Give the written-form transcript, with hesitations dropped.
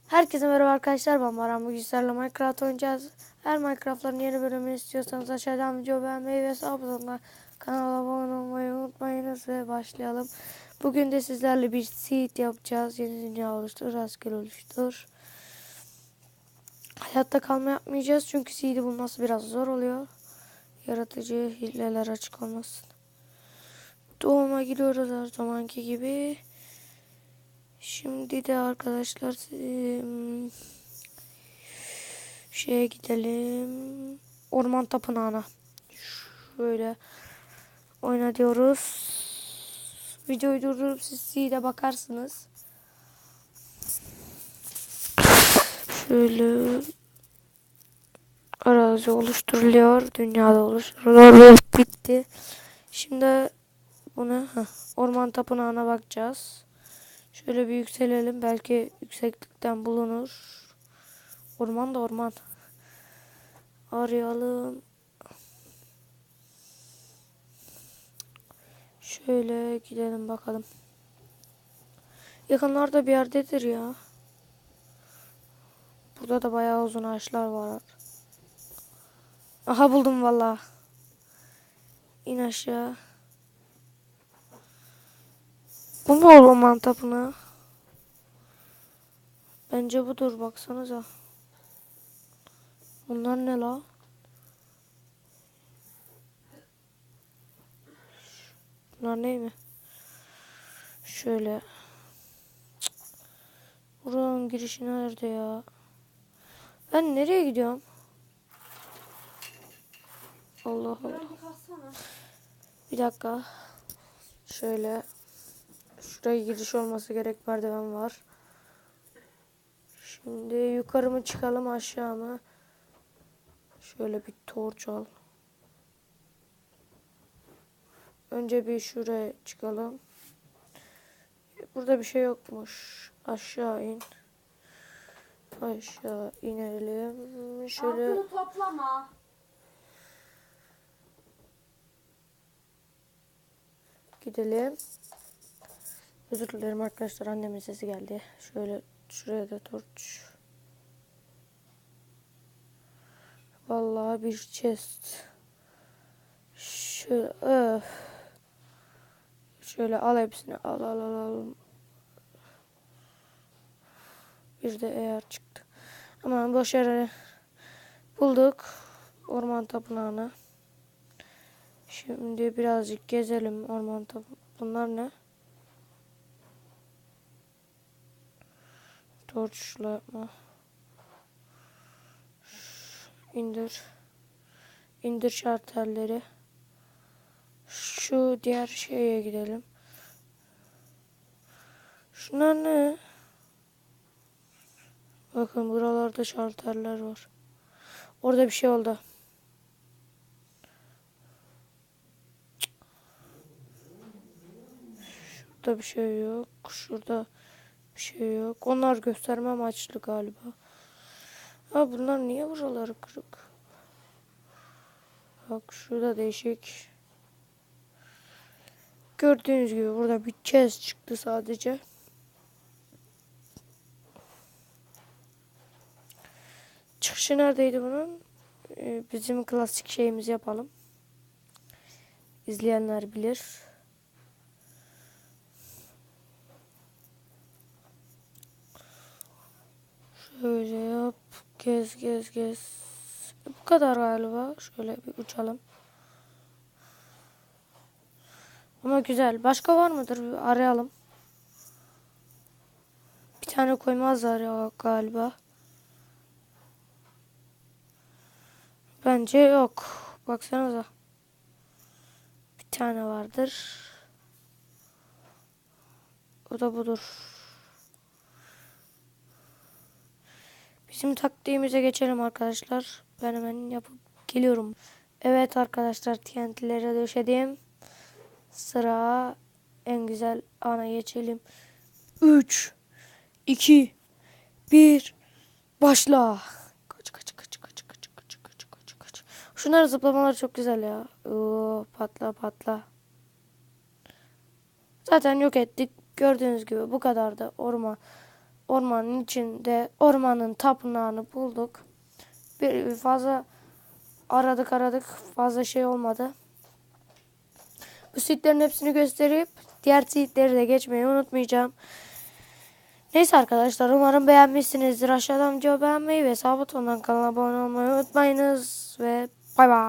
Herkese merhaba arkadaşlar, ben Baran. Bugün sizlerle Minecraft oynayacağız. Eğer Minecraft'ların yeni bölümünü istiyorsanız aşağıdan video beğenmeyi ve abone kanala abone olmayı unutmayınız ve başlayalım. Bugün de sizlerle bir seed yapacağız. Yeni dünya oluştur, rastgele oluştur. Hayatta kalma yapmayacağız çünkü seed'i bulması biraz zor oluyor. Yaratıcı hileler açık olmasın. Doğuma gidiyoruz her zamanki gibi. Şimdi de arkadaşlar şeye gidelim. Orman tapınağına. Şöyle oyna diyoruz. Videoyu durdurup siz de bakarsınız. Şöyle arazi oluşturuluyor. Dünyada oluşturuluyor ve bitti. Şimdi bunu orman tapınağına bakacağız. Şöyle bir yükselelim. Belki yükseklikten bulunur. Orman da orman. Arayalım. Şöyle gidelim bakalım. Yakınlarda bir yerdedir ya. Burada da bayağı uzun ağaçlar var. Aha buldum valla. İn aşağı. Bu mu orman tapınağı? Bence budur, baksanıza. Bunlar ne la? Bunlar ne mi? Şöyle. Buranın girişi nerede ya? Ben nereye gidiyorum? Allah Allah. Bir dakika. Şöyle. Şuraya giriş olması gerek, merdiven var. Şimdi yukarı mı çıkalım aşağı mı? Şöyle bir torç al. Önce bir şuraya çıkalım. Burada bir şey yokmuş. Aşağı in. Aşağı inelim. Şöyle. Altını toplama. Gidelim. Özür dilerim arkadaşlar, annemin sesi geldi. Şöyle şuraya da torç. Vallahi bir chest. Şöyle şöyle al hepsini, al. Bir de eğer çıktı. Aman boş yere bulduk orman tapınağını. Şimdi birazcık gezelim orman tapınağı. Bunlar ne? Torçla yapma. İndir. İndir şartelleri. Şu diğer şeye gidelim. Şunlar ne? Bakın buralarda şarteller var. Orada bir şey oldu. Şurada bir şey yok. Şurada bir şey yok. Onlar gösterme amaçlı galiba. Ha, bunlar niye buraları kırık? Bak şurada değişik. Gördüğünüz gibi burada bir chest çıktı sadece. Çıkışı neredeydi bunun? Bizim klasik şeyimizi yapalım. İzleyenler bilir. Şöyle yap. Gez. Bu kadar galiba. Şöyle bir uçalım. Ama güzel. Başka var mıdır? Bir arayalım. Bir tane koymazlar ya galiba. Bence yok. Baksanıza. Bir tane vardır. O da budur. Bizim taktiğimize geçelim arkadaşlar. Ben hemen yapıp geliyorum. Evet arkadaşlar, TNT'lere döşedim. Sıra en güzel ana geçelim. 3, 2, 1, başla. Kaç. Şunların zıplamaları çok güzel ya. Oo, patla. Zaten yok ettik. Gördüğünüz gibi bu kadar da orman. ormanın içinde ormanın tapınağını bulduk. Bir fazla aradık fazla şey olmadı. Bu seedlerin hepsini gösterip diğer seedleri de geçmeyi unutmayacağım. Neyse arkadaşlar, umarım beğenmişsinizdir. Aşağıdan videoyu beğenmeyi ve sağ butondan kanala abone olmayı unutmayınız ve bay bay.